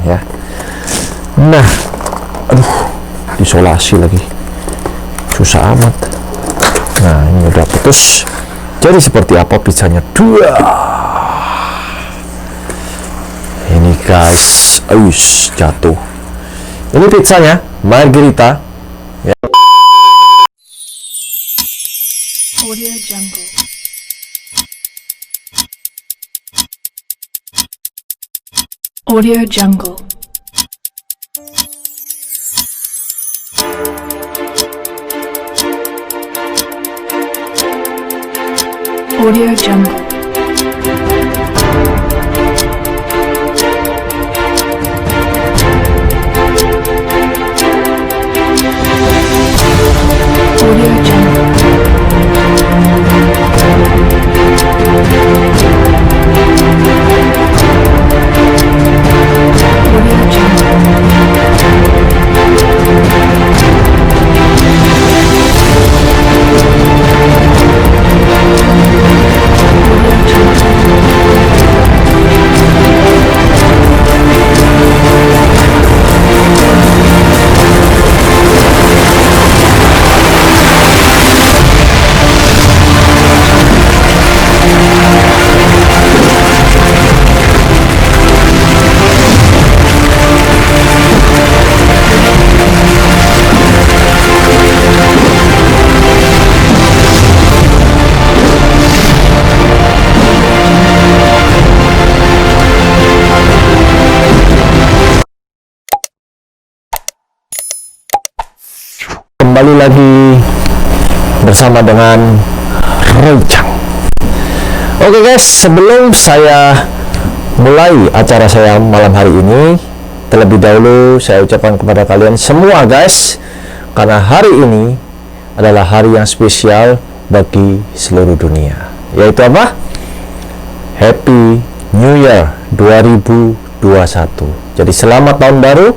ya. Nah, aduh, isolasi lagi, susah amat. Nah, ini udah putus. Jadi seperti apa pizzanya? Dua. Ini guys, jatuh. Ini pizzanya margherita. Ya. Audio Jungle. Audio Jungle. Audio Jungle. Audio Jungle. Kembali lagi bersama dengan Rencang. Oke guys, sebelum saya mulai acara saya malam hari ini, terlebih dahulu saya ucapkan kepada kalian semua guys, karena hari ini adalah hari yang spesial bagi seluruh dunia, yaitu apa? Happy New Year 2021. Jadi selamat tahun baru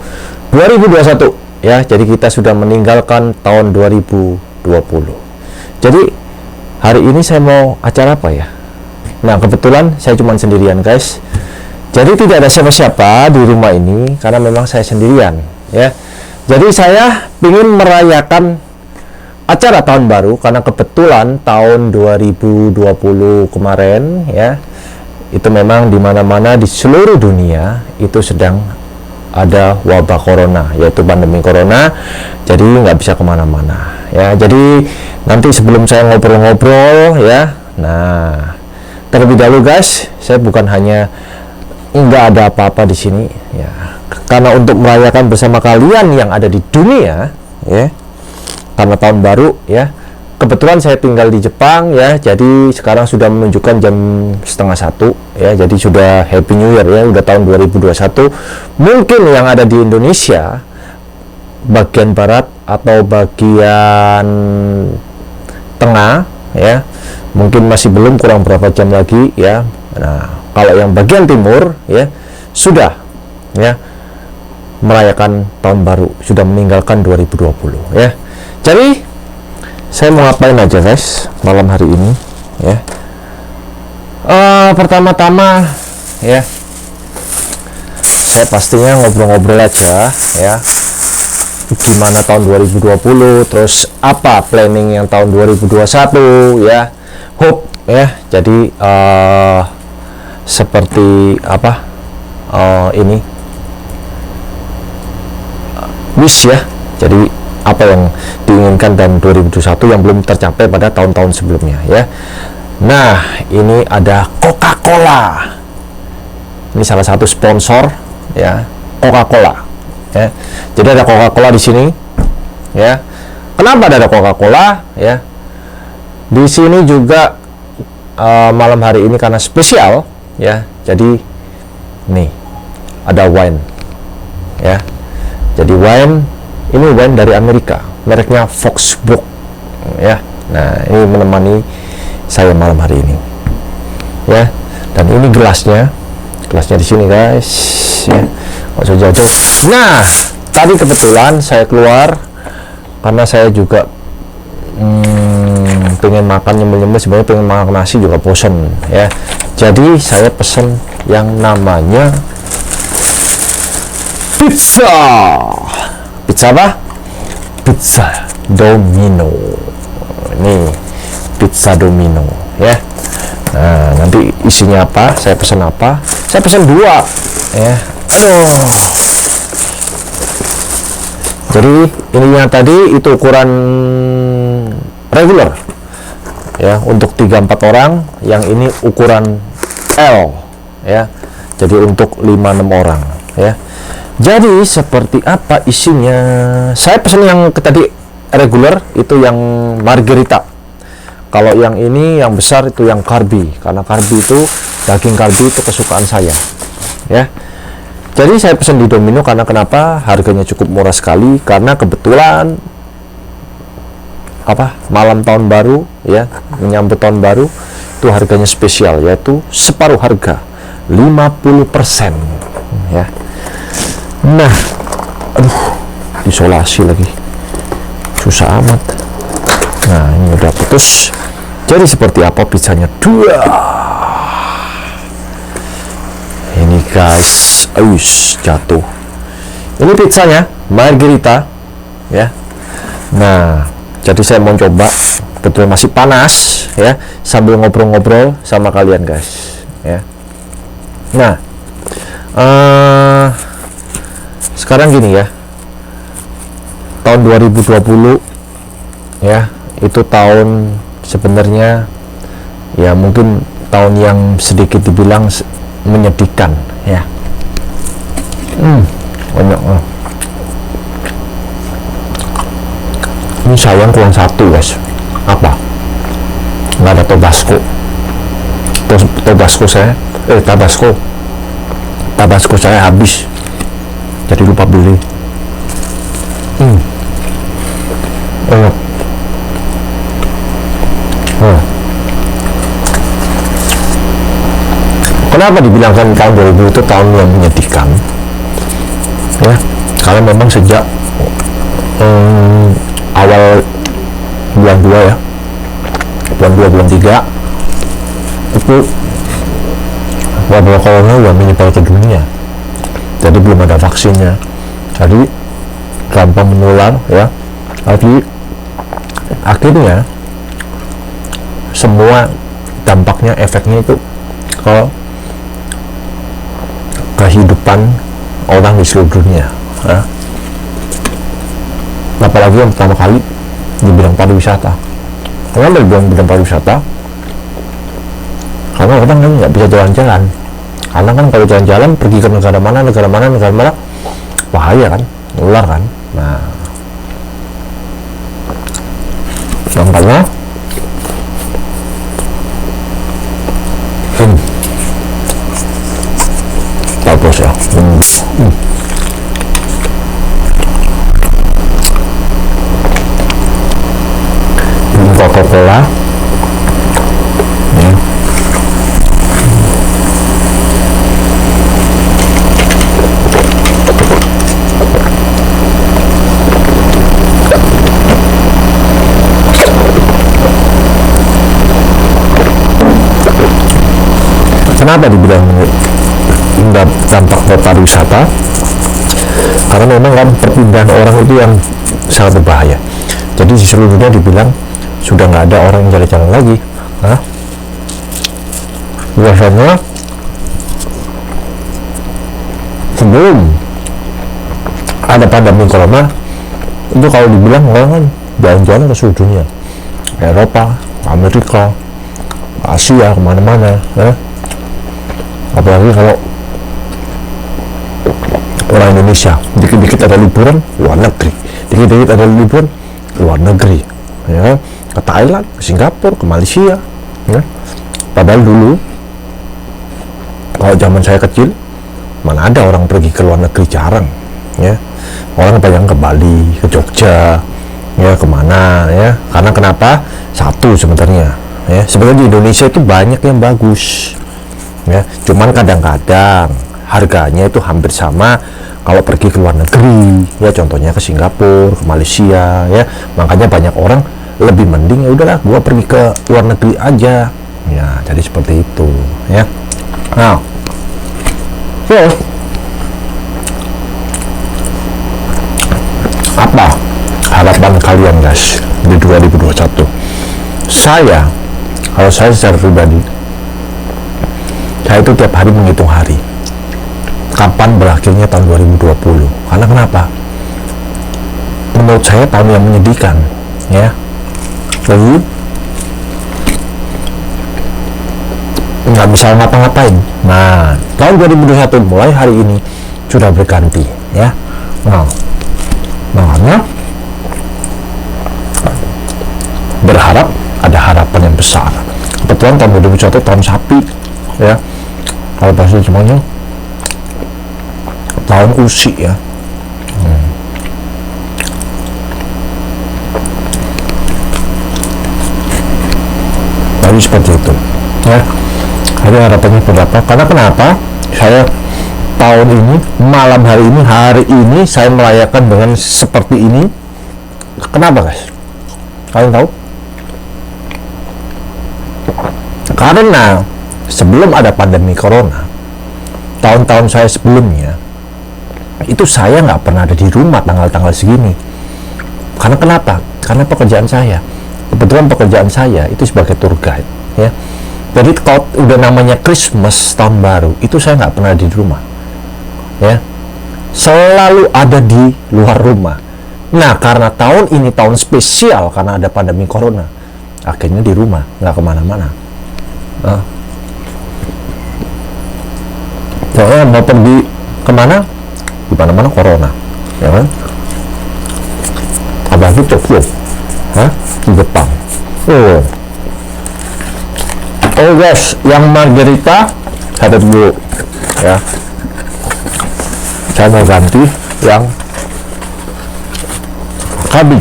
2021 ya. Jadi kita sudah meninggalkan tahun 2020. Jadi hari ini saya mau acara apa ya? Nah, kebetulan saya cuma sendirian guys. Jadi tidak ada siapa-siapa di rumah ini karena memang saya sendirian ya. Jadi saya ingin merayakan acara tahun baru karena kebetulan tahun 2020 kemarin ya, itu memang di mana-mana di seluruh dunia itu sedang ada wabah corona, yaitu pandemi corona. Jadi nggak bisa kemana-mana ya. Jadi nanti sebelum saya ngobrol-ngobrol ya, nah terlebih dahulu guys, saya bukan hanya nggak ada apa-apa di sini ya, karena untuk merayakan bersama kalian yang ada di dunia ya, karena tahun baru ya. Kebetulan saya tinggal di Jepang ya, jadi sekarang sudah menunjukkan jam 12:30 ya, jadi sudah Happy New Year ya, udah tahun 2021. Mungkin yang ada di Indonesia bagian barat atau bagian tengah ya, mungkin masih belum, kurang berapa jam lagi ya. Nah, kalau yang bagian timur ya sudah ya merayakan tahun baru, sudah meninggalkan 2020 ya. Jadi saya mau ngapain aja guys malam hari ini ya. Pertama-tama ya, saya pastinya ngobrol-ngobrol aja ya, gimana tahun 2020, terus apa planning yang tahun 2021 ya. Hope ya, jadi seperti apa ini wish ya, jadi apa yang diinginkan dan 2021 yang belum tercapai pada tahun-tahun sebelumnya ya. Nah, ini ada Coca-Cola. Ini salah satu sponsor ya, Coca-Cola ya. Jadi ada Coca-Cola di sini ya. Kenapa ada Coca-Cola ya? Di sini juga malam hari ini karena spesial ya. Jadi nih ada wine ya. Jadi ini wine dari Amerika, mereknya Foxbrook ya. Nah, ini menemani saya malam hari ini ya. Dan ini gelasnya di sini guys ya, nggak usah jauh-jauh. Nah, tadi kebetulan saya keluar karena saya juga pengen makan nyemil-nyemil, sebenarnya pengen makan nasi juga bosen ya. Jadi saya pesen yang namanya pizza. Pizza apa? Pizza Domino. Ini pizza Domino ya. Nah, nanti isinya apa? Saya pesan apa? Saya pesan 2 ya. Aduh. Jadi ininya tadi itu ukuran regular ya, untuk 3-4 orang. Yang ini ukuran L ya. Jadi untuk 5-6 orang ya. Jadi seperti apa isinya? Saya pesan yang tadi regular itu yang margherita. Kalau yang ini yang besar itu yang kalbi, karena kalbi itu daging kalbi itu kesukaan saya ya. Jadi saya pesan di Domino karena kenapa? Harganya cukup murah sekali, karena kebetulan malam tahun baru ya, menyambut tahun baru itu harganya spesial, yaitu separuh harga 50% ya. Nah, aduh, isolasi lagi susah amat. Nah, ini udah putus. Jadi seperti apa pizzanya? 2 ini guys, jatuh. Ini pizzanya margherita ya. Nah, jadi saya mau coba, betul masih panas ya, sambil ngobrol-ngobrol sama kalian guys ya. Nah, sekarang gini ya, tahun 2020 ya, itu tahun sebenarnya ya mungkin tahun yang sedikit dibilang menyedihkan ya. Banyak. Ini sayang kurang 1 guys. Apa? Nggak ada Tabasco. Tabasco saya habis, jadi lupa beli. Kenapa dibilangkan tahun 2000 itu tahun yang menyedihkan ya? Karena memang sejak awal bulan 2 ya, bulan 3 itu wabah corona udah menyebar ke dunia. Jadi belum ada vaksinnya, jadi gampang menular ya. Tapi akhirnya semua dampaknya, efeknya itu ke kehidupan orang di seluruh dunia ya. Apalagi yang pertama kali di bidang pariwisata. Kenapa dibilang bidang pariwisata? Karena orang kan nggak bisa jalan-jalan. Karena kan kalau jalan-jalan pergi ke negara mana, bahaya kan, nular kan. Nah, makanya bagus ya. Coca-Cola ya. Kenapa dibilang dampak pariwisata? Karena memang kan perpindahan orang itu yang sangat berbahaya. Jadi di seluruh dunia dibilang sudah nggak ada orang yang jalan-jalan lagi. Biasanya sebelum ada pandemi corona itu kalau dibilang orang kan jalan-jalan ke seluruh dunia, Eropa, Amerika, Asia, kemana-mana ya. Apalagi kalau orang Indonesia dikit-dikit ada liburan luar negeri, dikit-dikit ada liburan luar negeri ya, ke Thailand, ke Singapura, ke Malaysia ya. Padahal dulu kalau zaman saya kecil mana ada orang pergi ke luar negeri, jarang ya. Orang banyak ke Bali, ke Jogja ya, kemana ya. Karena kenapa? Satu sebenarnya ya, sebenarnya di Indonesia itu banyak yang bagus ya, cuman kadang-kadang harganya itu hampir sama kalau pergi ke luar negeri ya, contohnya ke Singapura, ke Malaysia ya. Makanya banyak orang lebih mending ya udahlah gua pergi ke luar negeri aja ya, jadi seperti itu ya. Nah, Apa harapan kalian guys di 2021? Kalau saya secara pribadi, saya itu tiap hari menghitung hari kapan berakhirnya tahun 2020. Karena kenapa? Menurut saya tahun yang menyedihkan, ya. Jadi nggak bisa ngapa-ngapain. Nah, tahun 2021 mulai hari ini sudah berganti, ya. Nah, makanya berharap ada harapan yang besar. Kebetulan tahun 2021 tahun sapi, ya. Kalau bahasa semuanya tahun usi, ya. Jadi seperti itu, ya. Jadi harapannya berapa? Karena kenapa? Saya tahun ini, malam hari ini saya merayakan dengan seperti ini. Kenapa guys? Kalian tahu? Karena sebelum ada pandemi corona, tahun-tahun saya sebelumnya itu saya nggak pernah ada di rumah tanggal-tanggal segini. Karena kenapa? Karena pekerjaan saya, kebetulan pekerjaan saya itu sebagai tour guide, ya. Jadi kalau udah namanya Christmas, tahun baru, itu saya nggak pernah di rumah, ya. Selalu ada di luar rumah. Nah, karena tahun ini tahun spesial karena ada pandemi corona, akhirnya di rumah, nggak kemana-mana. Pokoknya mau pergi kemana, di mana-mana corona, ya kan? Apalagi Tokyo, di Jepang. Oh guys, yang margarita saya dulu, ya. Saya mau ganti yang Karbi.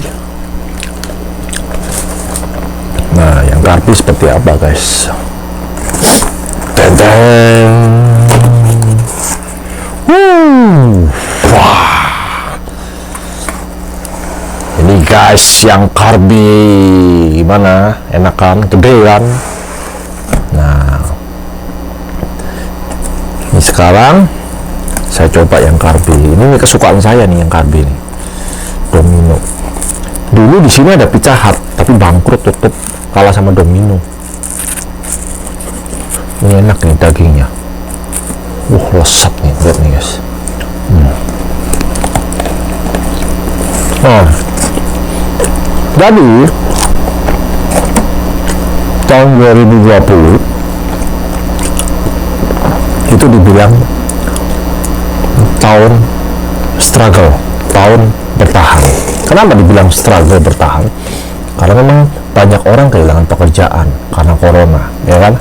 Nah, yang Karbi seperti apa guys? Tenteng. Wah. Ini guys yang Karbi gimana? Enak kan? Gede kan? Nah, ini sekarang saya coba yang Karbi. Ini kesukaan saya nih yang Karbi nih. Domino. Dulu di sini ada Pizza Hut, tapi bangkrut, tutup, kalah sama Domino. Ini enak nih dagingnya. Lezat nih, lihat nih guys. Nah, jadi tahun 2020 itu dibilang tahun struggle, tahun bertahan. Kenapa dibilang struggle bertahan? Karena memang banyak orang kehilangan pekerjaan karena corona, ya kan?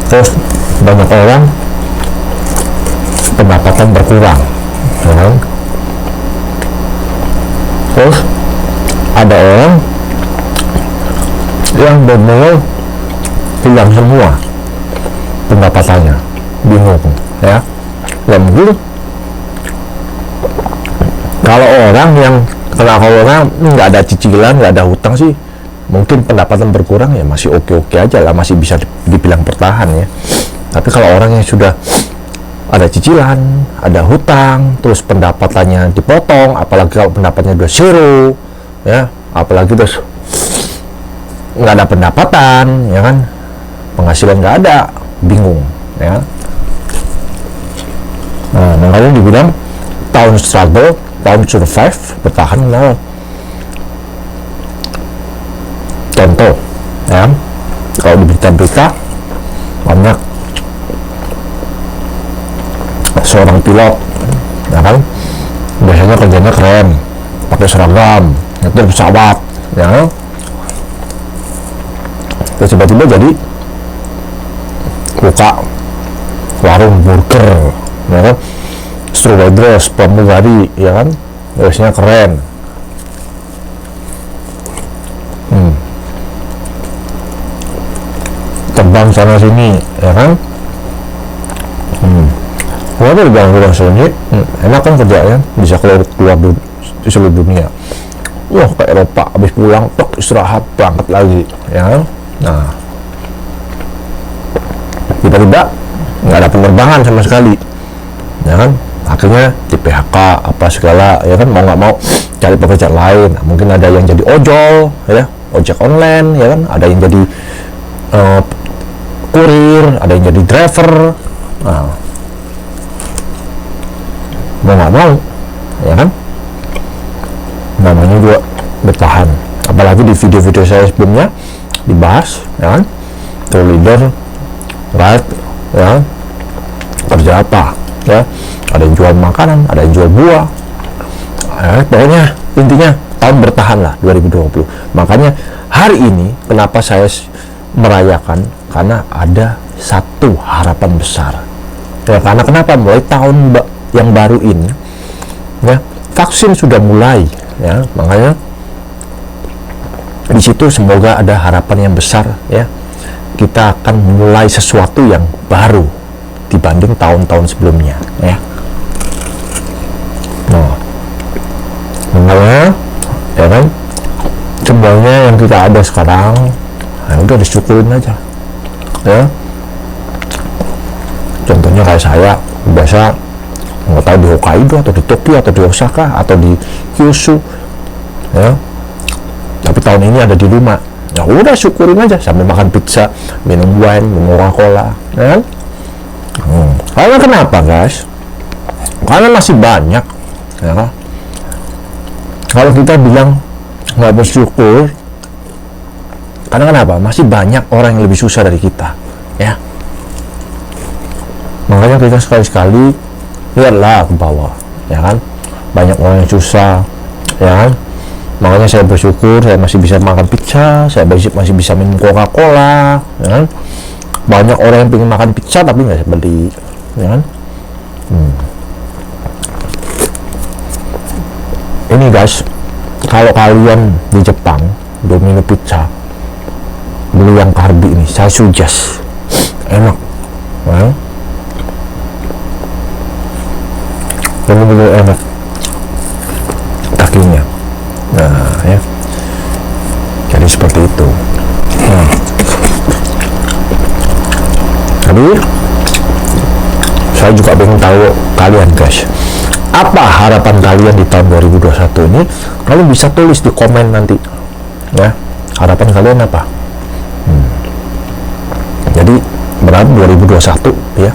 Terus banyak orang pendapatan berkurang, ya kan? Terus ada orang yang benar-benar hilang semua pendapatannya, bingung, ya. Ya mungkin kalau orang yang kena corona nggak ada cicilan, nggak ada hutang sih, mungkin pendapatan berkurang ya masih oke-oke aja lah, masih bisa dibilang bertahan, ya. Tapi kalau orang yang sudah ada cicilan, ada hutang, terus pendapatannya dipotong, apalagi kalau pendapatannya udah zero, ya, apalagi terus nggak ada pendapatan, ya kan, penghasilan nggak ada, bingung, ya. Nah, makanya dibilang tahun struggle, tahun survive, bertahan. Nah, contoh, ya, kalau di berita-berita banyak seorang pilot, ya kan, biasanya kerjanya keren, pakai seragam, nyetir pesawat, ya. Terus tiba-tiba jadi buka warung burger, ya kan, stewardess, pramugari, ya kan, biasanya keren. Terbang sana sini, ya kan. Kalau bilang sini, enak kan kerjanya, bisa keluar di seluruh dunia. Wah, ke Eropa, habis pulang, tok, istirahat, berangkat lagi, ya kan. Nah, tiba-tiba nggak ada penerbangan sama sekali, ya kan. akhirnya di PHK apa segala, ya kan, mau nggak mau cari pekerjaan lain. Mungkin ada yang jadi ojol, ya, ojek online, ya kan, ada yang jadi kurir, ada yang jadi driver. Nah, mau nggak mau, ya kan, namanya juga bertahan. Apalagi di video-video saya sebelumnya dibahas, ya kan, tour leader, right, ya, kerja apa, ya, ada yang jual makanan, ada yang jual buah, ya, pokoknya intinya tahun bertahan lah 2020. Makanya hari ini kenapa saya merayakan, karena ada satu harapan besar, ya, karena kenapa mulai tahun yang baru ini, ya, vaksin sudah mulai, ya, makanya di situ semoga ada harapan yang besar, ya, kita akan mulai sesuatu yang baru dibanding tahun-tahun sebelumnya, ya. Nah, makanya, ya kan, semuanya yang kita ada sekarang, ya udah disyukurin aja, ya. Contohnya kayak saya biasa nggak tahu di Hokkaido atau di Tokyo atau di Osaka atau di Kyushu, ya, tapi tahun ini ada di rumah, ya udah syukurin aja sambil makan pizza, minum wine, minum Coca-Cola, ya kan. Karena kenapa, guys? Karena masih banyak, ya kan? Kalau kita bilang nggak bersyukur, karena kenapa? Masih banyak orang yang lebih susah dari kita, ya. Makanya kita sekali-sekali lihatlah ke bawah, ya kan, banyak orang yang susah, ya kan. Makanya saya bersyukur saya masih bisa makan pizza, saya masih bisa minum Coca-Cola, ya kan. Banyak orang yang pengen makan pizza tapi nggak beli, ya kan. Ini guys, kalau kalian di Jepang Domino Pizza beli yang Karbi ini, saya suggest, enak, ya. Bener-bener enak dagingnya. Nah, ya, jadi seperti itu. Nah, tapi saya juga pengen tahu kalian, guys, apa harapan kalian di tahun 2021 ini. Kalian bisa tulis di komen nanti, ya, harapan kalian apa. Jadi berarti 2021, ya,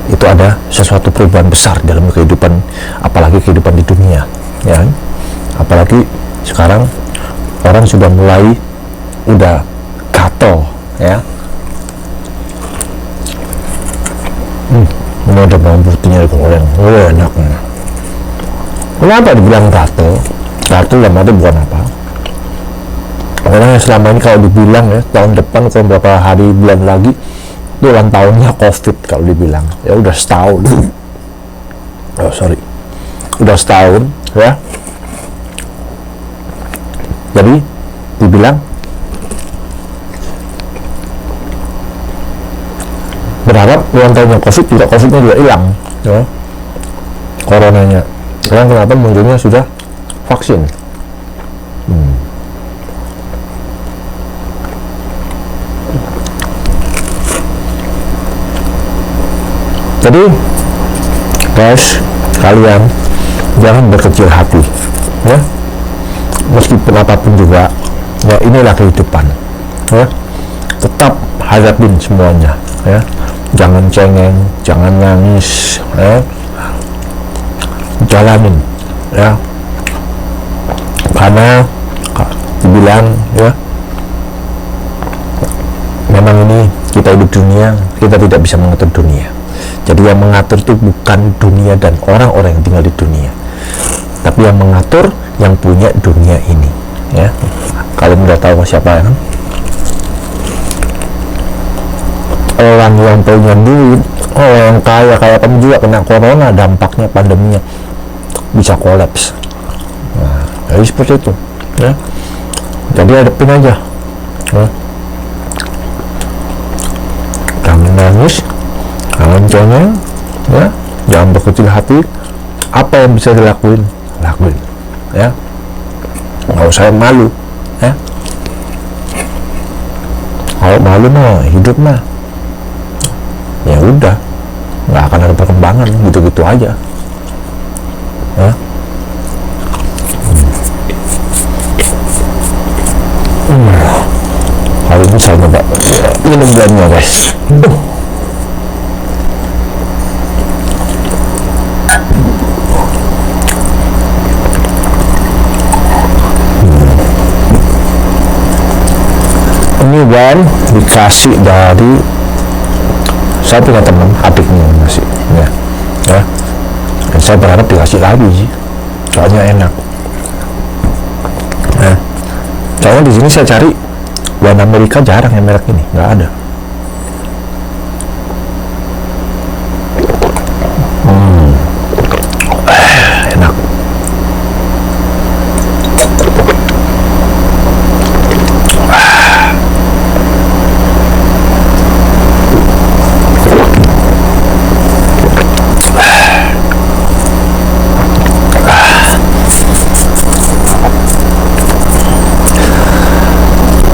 itu ada sesuatu perubahan besar dalam kehidupan, apalagi kehidupan di dunia, ya, apalagi sekarang orang sudah mulai gatel, ya. Ini ada bawang putihnya digoreng, enak. Kenapa dibilang gatel? Gatel dalam arti bukan apa, orang yang selama ini kalau dibilang, ya, tahun depan atau beberapa hari bulan lagi itu ulang tahunnya COVID, kalau dibilang, ya udah setahun. Udah setahun, ya. Jadi dibilang berharap ulang tahunnya COVID-nya juga hilang, ya, coronanya. Sekarang kenapa munculnya sudah vaksin. Jadi guys, kalian jangan berkecil hati, ya, meskipun apapun juga, ya, inilah kehidupan, ya, tetap hadapin semuanya, ya, jangan cengeng, jangan nangis, ya, jalanin, ya, karena dibilang, ya, memang ini kita hidup dunia, kita tidak bisa mengatur dunia. Jadi yang mengatur itu bukan dunia dan orang-orang yang tinggal di dunia, tapi yang mengatur yang punya dunia ini, ya. Kalian udah tahu siapa, ya kan? Orang yang punya duit, orang yang kaya kayak kamu juga kena corona, dampaknya pandeminya bisa kolaps. Nah, jadi seperti itu, ya. Jadi hadapin aja, ya. Jangan nangis, jangan cengeng, ya, jangan berkecil hati. Apa yang bisa dilakuin, lakuin, ya. Nggak usah malu, ya. Kalau malu mah hidup mah, ya udah, nggak akan ada perkembangan, gitu-gitu aja, ya. Hari ini saya coba minum blendnya guys. Ini blend dikasih dari saya punya teman adiknya masih ya. Dan saya berharap dikasih lagi sih, soalnya enak. Nah, soalnya di sini saya cari blend Amerika jarang yang merek ini, nggak ada. Enak.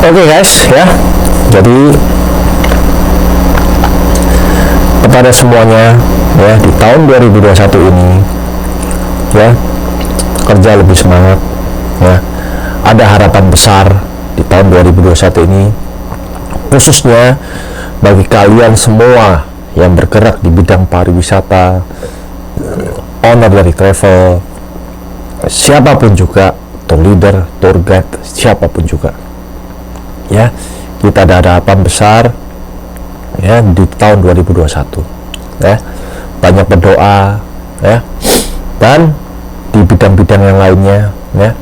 Oke guys, ya. Jadi kepada semuanya ya, di tahun 2021 ini ya, kerja lebih semangat ya. Ada harapan besar di tahun 2021 ini, khususnya bagi kalian semua yang bergerak di bidang pariwisata, owner dari travel, siapapun juga, tour leader, tour guide, siapapun juga. Ya, kita ada harapan besar ya di tahun 2021 ya. Banyak berdoa ya, dan di bidang-bidang yang lainnya ya,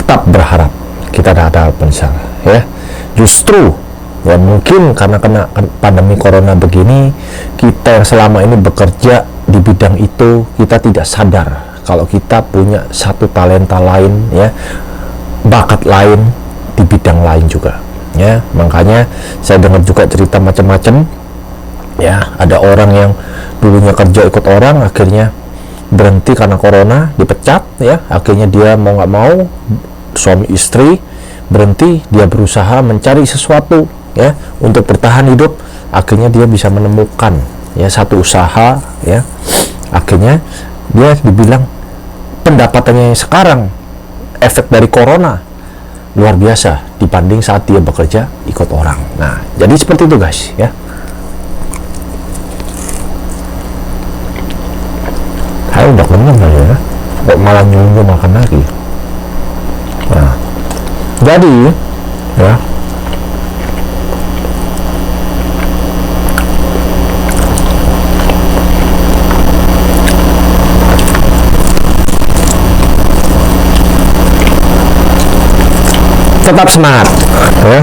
tetap berharap. Kita ada harapan besar ya. Justru ya, mungkin karena kena pandemi corona begini, kita yang selama ini bekerja di bidang itu, kita tidak sadar kalau kita punya satu talenta lain ya, bakat lain di bidang lain juga ya. Makanya saya dengar juga cerita macam-macam ya, ada orang yang dulunya kerja ikut orang, akhirnya berhenti karena corona, dipecat ya, akhirnya dia mau nggak mau, suami istri berhenti, dia berusaha mencari sesuatu ya untuk bertahan hidup, akhirnya dia bisa menemukan ya satu usaha ya, akhirnya dia dibilang pendapatannya yang sekarang efek dari corona luar biasa dibanding saat dia bekerja ikut orang. Nah, jadi seperti itu guys ya. Saya udah kenyang ya, kok malah nyuruh makan lagi. Nah, jadi ya, tetap semangat ya,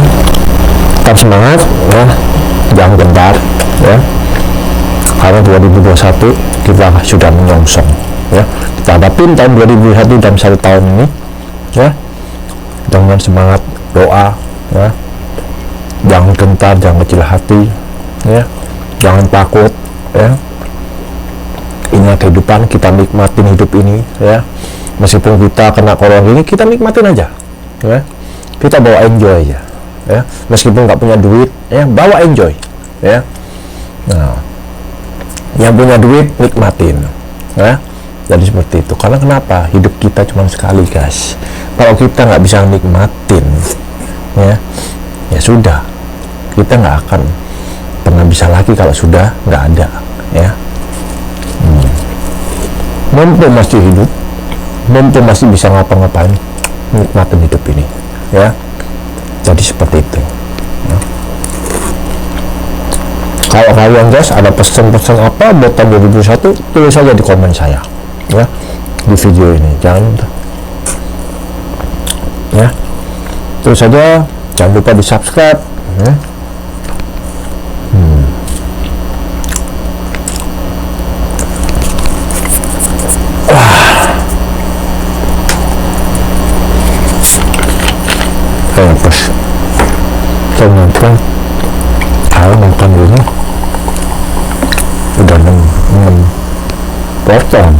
tetap semangat ya, jangan gentar ya, karena 2021 kita sudah menyongsong ya. Kita hadapin tahun 2021 dalam satu tahun ini ya dengan semangat doa ya, jangan gentar, jangan kecil hati ya, jangan takut ya. Ini kehidupan, kita nikmatin hidup ini ya, meskipun kita kena corona ini, kita nikmatin aja ya. Kita bawa enjoy aja ya, meskipun nggak punya duit ya, bawa enjoy ya. Nah, yang punya duit nikmatin ya. Jadi seperti itu, karena kenapa, hidup kita cuma sekali guys. Kalau kita nggak bisa nikmatin ya, ya sudah, kita nggak akan pernah bisa lagi kalau sudah nggak ada ya. Mumpung masih hidup, mumpung masih bisa ngapa-ngapain, nikmatin hidup ini ya. Jadi seperti itu ya. Kalau kalian guys ada pesan-pesan apa buat tahun 2021, tulis saja di komen saya ya, di video ini. Jangan ya, terus saja, jangan lupa di subscribe ya. Pas ternyata saya makan ini udah 6 potong.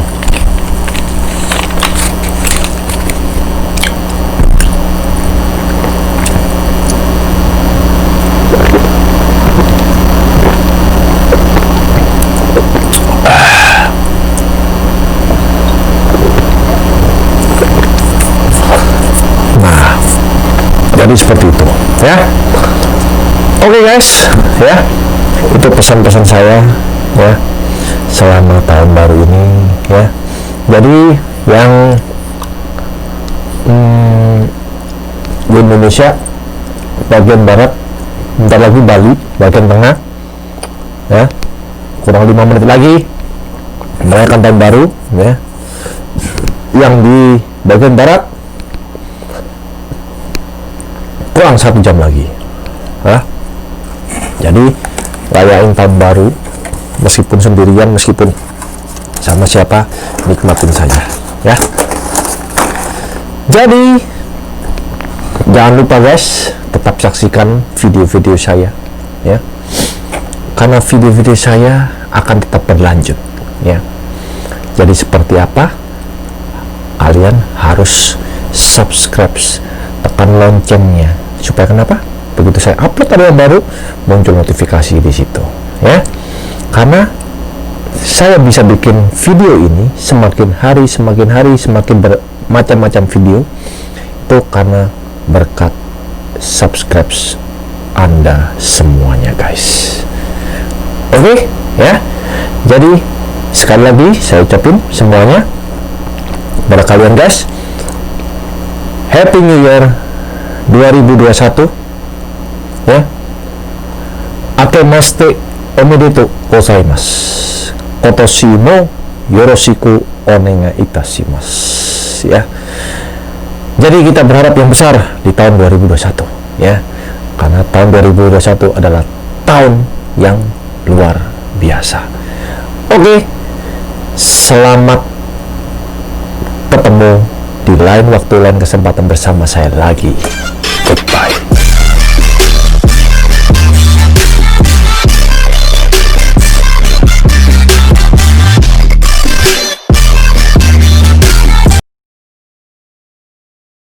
seperti itu ya. Oke guys, ya itu pesan-pesan saya ya selama tahun baru ini ya. Jadi yang di Indonesia bagian barat, bentar lagi Bali bagian tengah ya, kurang 5 menit lagi merayakan tahun baru ya. Yang di bagian barat kurang 1 jam lagi ya. Jadi rayain tahun baru meskipun sendirian, meskipun sama siapa, nikmatin saja ya. Jadi jangan lupa guys, tetap saksikan video-video saya ya, karena video-video saya akan tetap berlanjut ya. Jadi seperti apa, kalian harus subscribe, tekan loncengnya supaya kenapa, begitu saya upload ada yang baru muncul notifikasi di situ ya. Karena saya bisa bikin video ini semakin hari semakin bermacam-macam video itu karena berkat subscribe Anda semuanya guys. Oke ya. Jadi sekali lagi saya ucapin semuanya pada kalian guys, Happy New Year 2021 ya. Akemashite omedetou gozaimasu. Kotoshi mo yoroshiku onegai itashimasu ya. Jadi kita berharap yang besar di tahun 2021 ya. Karena tahun 2021 adalah tahun yang luar biasa. Oke. Selamat ketemu di lain waktu, lain kesempatan bersama saya lagi.